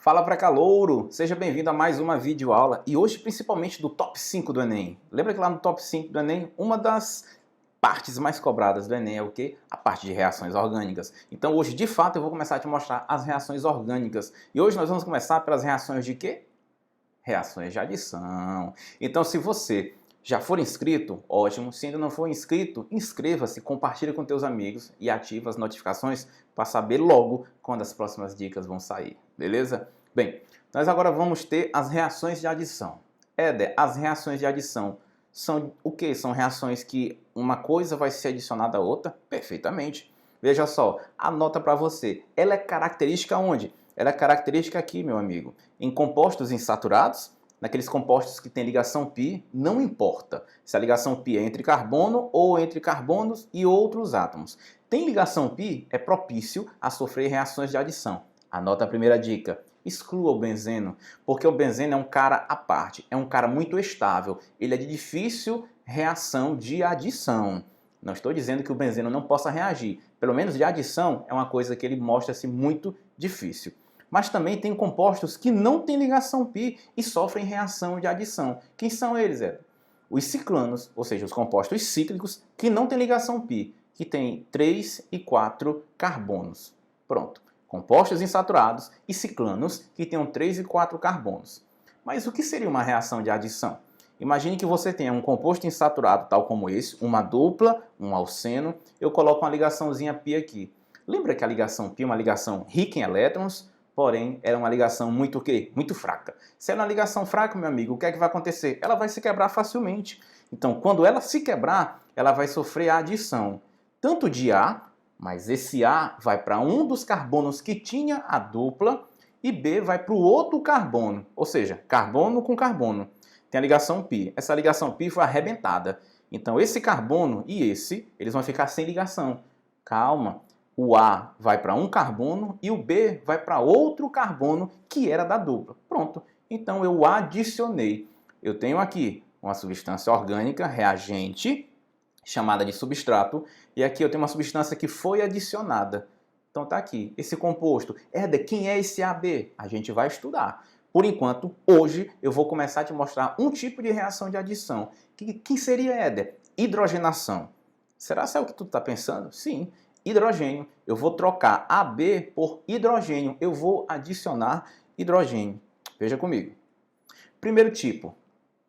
Fala pra calouro! Seja bem-vindo a mais uma videoaula e hoje principalmente do Top 5 do Enem. Lembra que lá no Top 5 do Enem, uma das partes mais cobradas do Enem é o quê? A parte de reações orgânicas. Então hoje, de fato, eu vou começar a te mostrar as reações orgânicas. E hoje nós vamos começar pelas reações de quê? Reações de adição. Então se você já for inscrito, ótimo. Se ainda não for inscrito, inscreva-se, compartilhe com teus amigos e ative as notificações para saber logo quando as próximas dicas vão sair, beleza? Bem, nós agora vamos ter as reações de adição. Éder, as reações de adição são o quê? São reações que uma coisa vai ser adicionada à outra? Perfeitamente. Veja só, anota para você. Ela é característica onde? Ela é característica aqui, meu amigo, em compostos insaturados, naqueles compostos que têm ligação π, não importa se a ligação π é entre carbono ou entre carbonos e outros átomos. Tem ligação π, é propício a sofrer reações de adição. Anota a primeira dica. Exclua o benzeno, porque o benzeno é um cara à parte, é um cara muito estável, ele é de difícil reação de adição. Não estou dizendo que o benzeno não possa reagir, pelo menos de adição é uma coisa que ele mostra-se muito difícil. Mas também tem compostos que não têm ligação π e sofrem reação de adição. Quem são eles, Ed? Os ciclanos, ou seja, os compostos cíclicos que não têm ligação π, que têm 3 e 4 carbonos. Pronto. Compostos insaturados e ciclanos que tenham 3 e 4 carbonos. Mas o que seria uma reação de adição? Imagine que você tenha um composto insaturado tal como esse, uma dupla, um alceno, eu coloco uma ligaçãozinha π aqui. Lembra que a ligação π é uma ligação rica em elétrons, porém era uma ligação muito o quê? Muito fraca. Se é uma ligação fraca, meu amigo, o que é que vai acontecer? Ela vai se quebrar facilmente. Então, quando ela se quebrar, ela vai sofrer a adição tanto de A, mas esse A vai para um dos carbonos que tinha a dupla e B vai para o outro carbono, ou seja, carbono com carbono. Tem a ligação π. Essa ligação π foi arrebentada. Então esse carbono e esse, eles vão ficar sem ligação. Calma. O A vai para um carbono e o B vai para outro carbono que era da dupla. Pronto. Então eu adicionei. Eu tenho aqui uma substância orgânica reagente, chamada de substrato, e aqui eu tenho uma substância que foi adicionada. Então está aqui, esse composto. Éder, quem é esse AB? A gente vai estudar. Por enquanto, hoje, eu vou começar a te mostrar um tipo de reação de adição. Que seria, Éder? Hidrogenação. Será que é o que tu está pensando? Sim. Hidrogênio. Eu vou trocar AB por hidrogênio. Eu vou adicionar hidrogênio. Veja comigo. Primeiro tipo.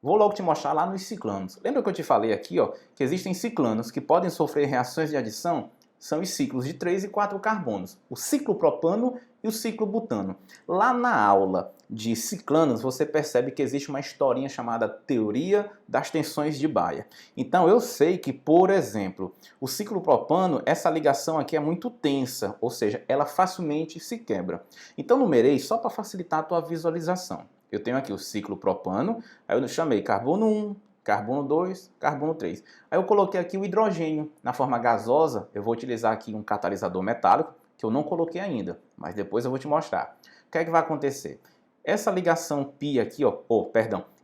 Vou logo te mostrar lá nos ciclanos. Lembra que eu te falei aqui, ó, que existem ciclanos que podem sofrer reações de adição? São os ciclos de 3 e 4 carbonos. O ciclo propano e o ciclo butano. Lá na aula de ciclanos, você percebe que existe uma historinha chamada teoria das tensões de Baia. Então eu sei que, por exemplo, o ciclo propano, essa ligação aqui é muito tensa, ou seja, ela facilmente se quebra. Então numerei só para facilitar a tua visualização. Eu tenho aqui o ciclo propano, aí eu chamei carbono 1, carbono 2, carbono 3. Aí eu coloquei aqui o hidrogênio. Na forma gasosa, eu vou utilizar aqui um catalisador metálico, que eu não coloquei ainda, mas depois eu vou te mostrar. O que é que vai acontecer? Essa ligação π aqui, ó,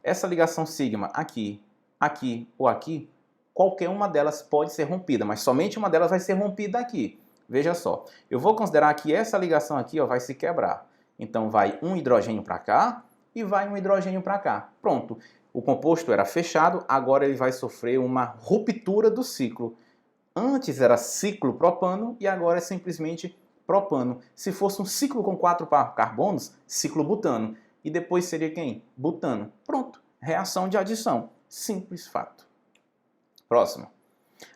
essa ligação sigma aqui, aqui ou aqui, qualquer uma delas pode ser rompida, mas somente uma delas vai ser rompida aqui. Veja só, eu vou considerar que essa ligação aqui, ó, vai se quebrar. Então vai um hidrogênio para cá e vai um hidrogênio para cá. Pronto. O composto era fechado, agora ele vai sofrer uma ruptura do ciclo. Antes era ciclo propano e agora é simplesmente propano. Se fosse um ciclo com 4 carbonos, ciclo butano. E depois seria quem? Butano. Pronto. Reação de adição. Simples fato. Próximo.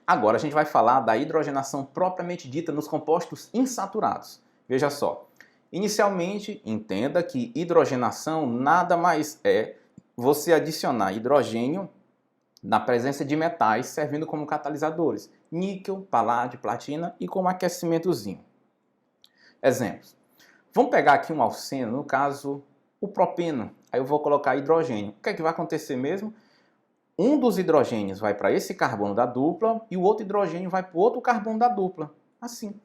Agora a gente vai falar da hidrogenação propriamente dita nos compostos insaturados. Veja só. Inicialmente, entenda que hidrogenação nada mais é você adicionar hidrogênio na presença de metais servindo como catalisadores, níquel, paládio, platina e com um aquecimentozinho. Exemplos. Vamos pegar aqui um alceno, no caso o propeno, aí eu vou colocar hidrogênio. O que é que vai acontecer mesmo? Um dos hidrogênios vai para esse carbono da dupla e o outro hidrogênio vai para o outro carbono da dupla. Assim.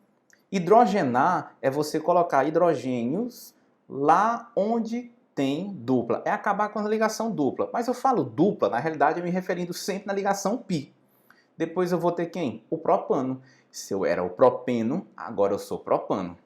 Hidrogenar é você colocar hidrogênios lá onde tem dupla. É acabar com a ligação dupla. Mas eu falo dupla, na realidade, me referindo sempre na ligação π. Depois eu vou ter quem? O propano. Se eu era o propeno, agora eu sou propano.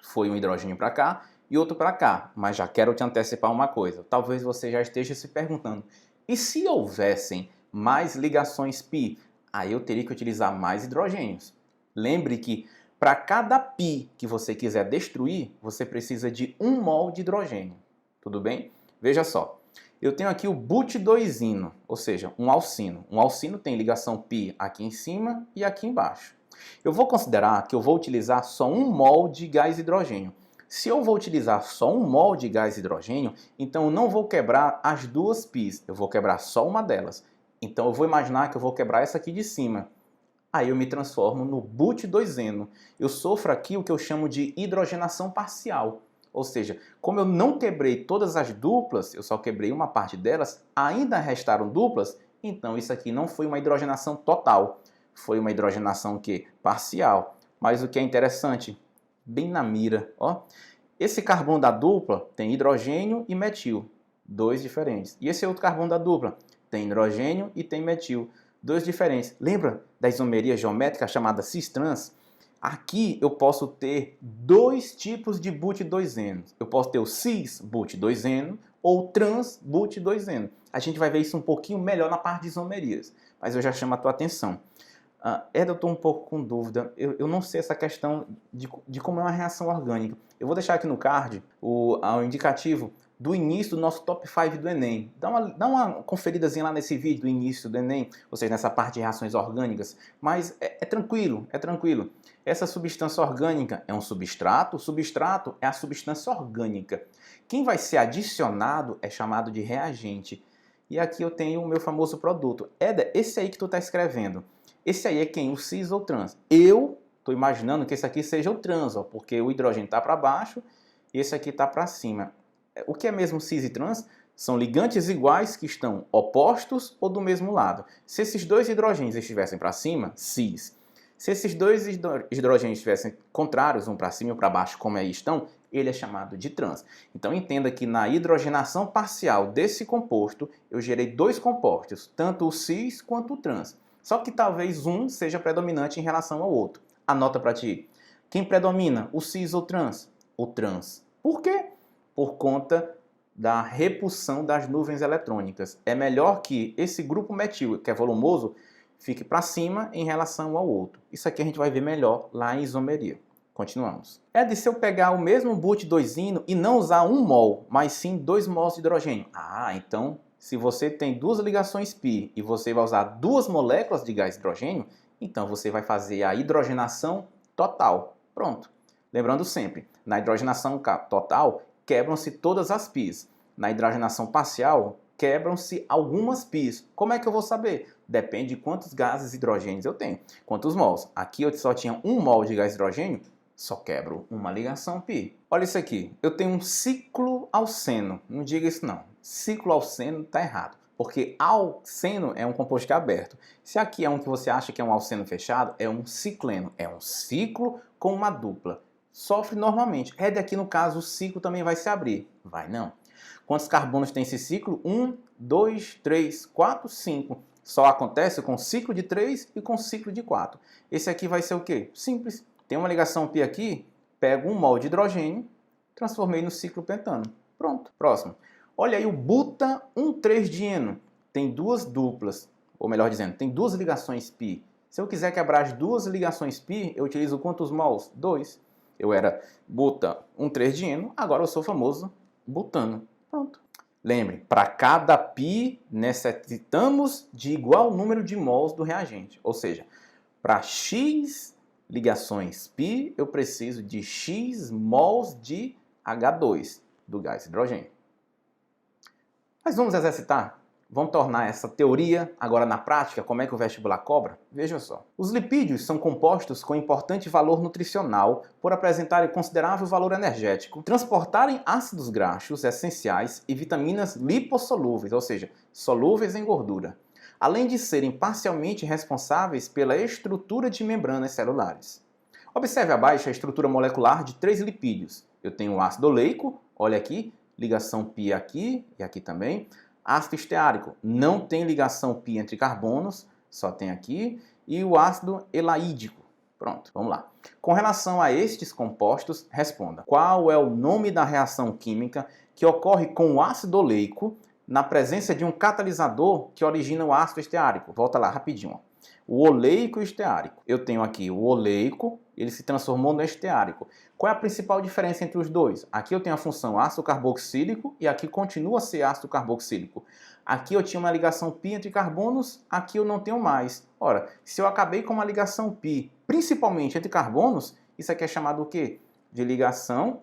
Foi um hidrogênio para cá e outro para cá. Mas já quero te antecipar uma coisa. Talvez você já esteja se perguntando, e se houvessem mais ligações π? Aí eu teria que utilizar mais hidrogênios. Lembre que para cada π que você quiser destruir, você precisa de 1 mol de hidrogênio. Tudo bem? Veja só. Eu tenho aqui o but2ino, ou seja, um alcino. Um alcino tem ligação π aqui em cima e aqui embaixo. Eu vou considerar que eu vou utilizar só 1 mol de gás hidrogênio. Se eu vou utilizar só 1 mol de gás hidrogênio, então eu não vou quebrar as duas πs, eu vou quebrar só uma delas. Então eu vou imaginar que eu vou quebrar essa aqui de cima. Aí eu me transformo no but2eno. Eu sofro aqui o que eu chamo de hidrogenação parcial. Ou seja, como eu não quebrei todas as duplas, eu só quebrei uma parte delas, ainda restaram duplas, então isso aqui não foi uma hidrogenação total. Foi uma hidrogenação que parcial. Mas o que é interessante, bem na mira, ó, esse carbono da dupla tem hidrogênio e metil, dois diferentes. E esse outro carbono da dupla tem hidrogênio e tem metil, dois diferentes. Lembra da isomeria geométrica chamada cis-trans? Aqui eu posso ter dois tipos de but2eno. Eu posso ter o cis-but2eno ou trans-but2eno. A gente vai ver isso um pouquinho melhor na parte de isomerias, mas eu já chamo a tua atenção. Eu estou um pouco com dúvida, eu não sei essa questão de como é uma reação orgânica. Eu vou deixar aqui no card o indicativo do início do nosso top 5 do Enem. Dá uma conferidazinha lá nesse vídeo do início do Enem, ou seja, nessa parte de reações orgânicas, mas é tranquilo, é tranquilo. Essa substância orgânica é um substrato, o substrato é a substância orgânica. Quem vai ser adicionado é chamado de reagente. E aqui eu tenho o meu famoso produto. Éder, esse aí que tu está escrevendo, esse aí é quem? O cis ou trans? Eu estou imaginando que esse aqui seja o trans, ó, porque o hidrogênio está para baixo e esse aqui está para cima. O que é mesmo cis e trans? São ligantes iguais que estão opostos ou do mesmo lado. Se esses dois hidrogênios estivessem para cima, cis. Se esses dois hidrogênios estivessem contrários, um para cima e um para baixo, como aí estão, ele é chamado de trans. Então entenda que na hidrogenação parcial desse composto, eu gerei dois compostos, tanto o cis quanto o trans. Só que talvez um seja predominante em relação ao outro. Anota para ti. Quem predomina, o cis ou trans? O trans. Por quê? Por conta da repulsão das nuvens eletrônicas. É melhor que esse grupo metil, que é volumoso, fique para cima em relação ao outro. Isso aqui a gente vai ver melhor lá em isomeria. Continuamos. É de se eu pegar o mesmo but2ino e não usar 1 mol, mas sim 2 mols de hidrogênio. Então, se você tem duas ligações π e você vai usar 2 moléculas de gás hidrogênio, então você vai fazer a hidrogenação total. Pronto. Lembrando sempre, na hidrogenação total, quebram-se todas as πs. Na hidrogenação parcial, quebram-se algumas πs. Como é que eu vou saber? Depende de quantos gases hidrogênios eu tenho. Quantos mols? Aqui eu só tinha 1 mol de gás hidrogênio, só quebro uma ligação π. Olha isso aqui, eu tenho um cicloalceno. Não diga isso não. Cicloalceno está errado, porque alceno é um composto que é aberto. Se aqui é um que você acha que é um alceno fechado, é um cicleno. É um ciclo com uma dupla. Sofre normalmente. É daqui no caso o ciclo também vai se abrir. Vai não. Quantos carbonos tem esse ciclo? 1, 2, 3, 4, 5. Só acontece com ciclo de 3 e com ciclo de 4. Esse aqui vai ser o quê? Simples. Tem uma ligação π aqui, pego 1 mol de hidrogênio, transformei no ciclo pentano. Pronto. Próximo. Olha aí o buta-1,3-dieno. Tem duas duplas, ou melhor dizendo, tem duas ligações π. Se eu quiser quebrar as duas ligações π, eu utilizo quantos mols? 2. Eu era buta-1,3-dieno, agora eu sou famoso butano. Pronto. Lembre, para cada π necessitamos de igual número de mols do reagente. Ou seja, para x ligações π, eu preciso de x mols de H2, do gás hidrogênio. Mas vamos exercitar? Vamos tornar essa teoria agora na prática, como é que o vestibular cobra? Veja só. Os lipídios são compostos com importante valor nutricional por apresentarem considerável valor energético, transportarem ácidos graxos essenciais e vitaminas lipossolúveis, ou seja, solúveis em gordura, além de serem parcialmente responsáveis pela estrutura de membranas celulares. Observe abaixo a estrutura molecular de 3 lipídios. Eu tenho o ácido oleico, olha aqui, ligação π aqui e aqui também. Ácido esteárico, não tem ligação π entre carbonos, só tem aqui. E o ácido elaídico, Pronto, vamos lá. Com relação a estes compostos, responda. Qual é o nome da reação química que ocorre com o ácido oleico na presença de um catalisador que origina o ácido esteárico? Volta lá rapidinho. O oleico e o esteárico. Eu tenho aqui o oleico, ele se transformou no esteárico. Qual é a principal diferença entre os dois? Aqui eu tenho a função ácido carboxílico e aqui continua a ser ácido carboxílico. Aqui eu tinha uma ligação pi entre carbonos, aqui eu não tenho mais. Ora, se eu acabei com uma ligação pi, principalmente entre carbonos, isso aqui é chamado o quê? De ligação,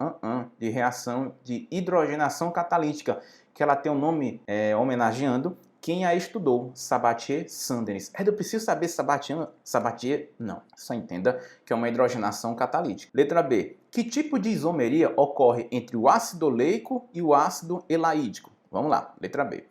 de reação de hidrogenação catalítica, que ela tem um nome homenageando quem a estudou, Sabatier-Sandenis. Eu preciso saber Sabatier? Não. Só entenda que é uma hidrogenação catalítica. Letra B. Que tipo de isomeria ocorre entre o ácido oleico e o ácido elaídico? Vamos lá, letra B.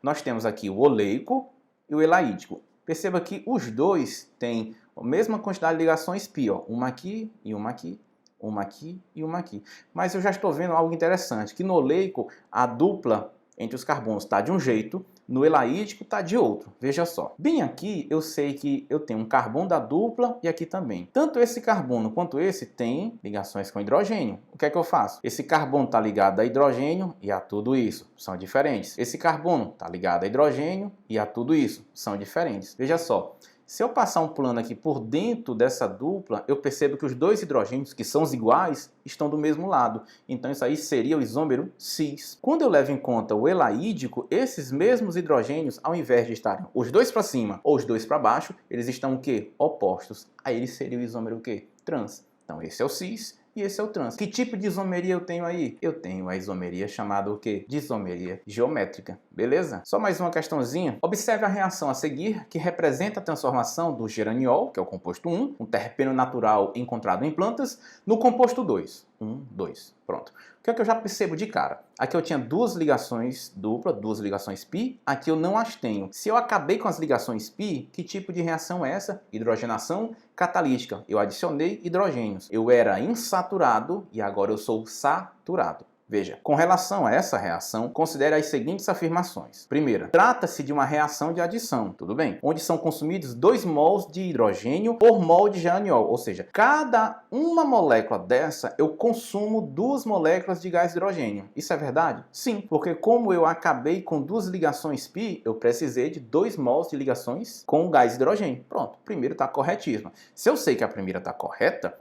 Nós temos aqui o oleico e o elaídico. Perceba que os dois têm a mesma quantidade de ligações pi, ó. Uma aqui e uma aqui. Uma aqui e uma aqui. Mas eu já estou vendo algo interessante, que no oleico a dupla entre os carbonos está de um jeito, no elaídico está de outro. Veja só. Bem aqui eu sei que eu tenho um carbono da dupla e aqui também. Tanto esse carbono quanto esse tem ligações com hidrogênio. O que é que eu faço? Esse carbono está ligado a hidrogênio e a tudo isso. São diferentes. Esse carbono está ligado a hidrogênio e a tudo isso. São diferentes. Veja só. Se eu passar um plano aqui por dentro dessa dupla, eu percebo que os dois hidrogênios, que são os iguais, estão do mesmo lado. Então isso aí seria o isômero cis. Quando eu levo em conta o elaídico, esses mesmos hidrogênios, ao invés de estarem os dois para cima ou os dois para baixo, eles estão o quê? Opostos. Aí ele seria o isômero o quê? Trans. Então esse é o cis e esse é o trans. Que tipo de isomeria eu tenho aí? Eu tenho a isomeria chamada o quê? De isomeria geométrica. Beleza? Só mais uma questãozinha. Observe a reação a seguir, que representa a transformação do geraniol, que é o composto 1, um terpeno natural encontrado em plantas, no composto 2. 2. Pronto. O que é que eu já percebo de cara? Aqui eu tinha duas ligações dupla, duas ligações pi. Aqui eu não as tenho. Se eu acabei com as ligações pi, que tipo de reação é essa? Hidrogenação catalítica. Eu adicionei hidrogênios. Eu era insaturado e agora eu sou saturado. Veja, com relação a essa reação, considere as seguintes afirmações. Primeira, trata-se de uma reação de adição, tudo bem? Onde são consumidos 2 mols de hidrogênio por mol de geraniol, ou seja, cada uma molécula dessa eu consumo 2 moléculas de gás hidrogênio. Isso é verdade? Sim, porque como eu acabei com 2 ligações pi, eu precisei de 2 mols de ligações com o gás hidrogênio. Pronto, primeiro está corretíssimo. Se eu sei que a primeira está correta,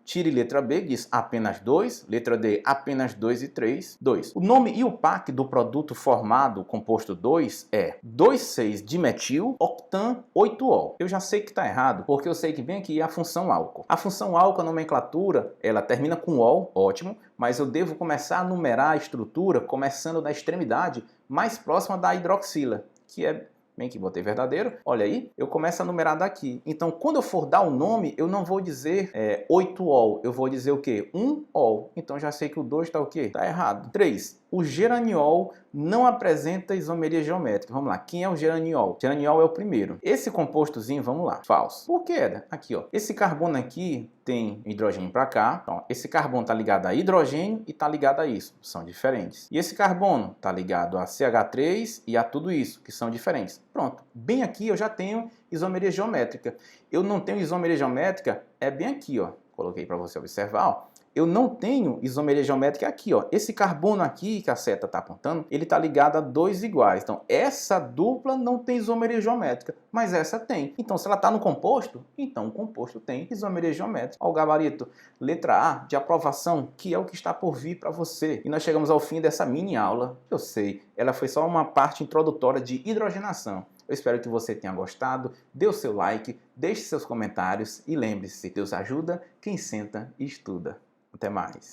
tire letra B, diz apenas 2, letra D, apenas 2 e 3, 2. O nome e o PAC do produto formado, composto 2, é 2,6-dimetil octan 8-ol. Eu já sei que está errado, porque eu sei que vem aqui a função álcool. A função álcool, a nomenclatura, ela termina com ol, ótimo, mas eu devo começar a numerar a estrutura começando da extremidade mais próxima da hidroxila, que é... Bem que botei verdadeiro, olha aí, eu começo a numerar daqui. Então, quando eu for dar o nome, eu não vou dizer 8-ol, eu vou dizer o quê? 1-ol. Então, já sei que o 2 está o quê? Está errado. 3. O geraniol não apresenta isomeria geométrica. Vamos lá, quem é o geraniol? Geraniol é o primeiro. Esse compostozinho, vamos lá, falso. Por quê? Aqui, ó. Esse carbono aqui tem hidrogênio para cá. Então, esse carbono está ligado a hidrogênio e está ligado a isso. São diferentes. E esse carbono está ligado a CH3 e a tudo isso, que são diferentes. Pronto. Bem aqui eu já tenho isomeria geométrica. Eu não tenho isomeria geométrica, é bem aqui, ó. Coloquei para você observar, ó. Eu não tenho isomeria geométrica aqui, ó. Esse carbono aqui que a seta está apontando, ele está ligado a 2 iguais. Então, essa dupla não tem isomeria geométrica, mas essa tem. Então, se ela está no composto, então o composto tem isomeria geométrica. Ó, o gabarito, letra A de aprovação, que é o que está por vir para você. E nós chegamos ao fim dessa mini aula. Eu sei, ela foi só uma parte introdutória de hidrogenação. Eu espero que você tenha gostado, dê o seu like, deixe seus comentários e lembre-se, Deus ajuda quem senta e estuda. Até mais.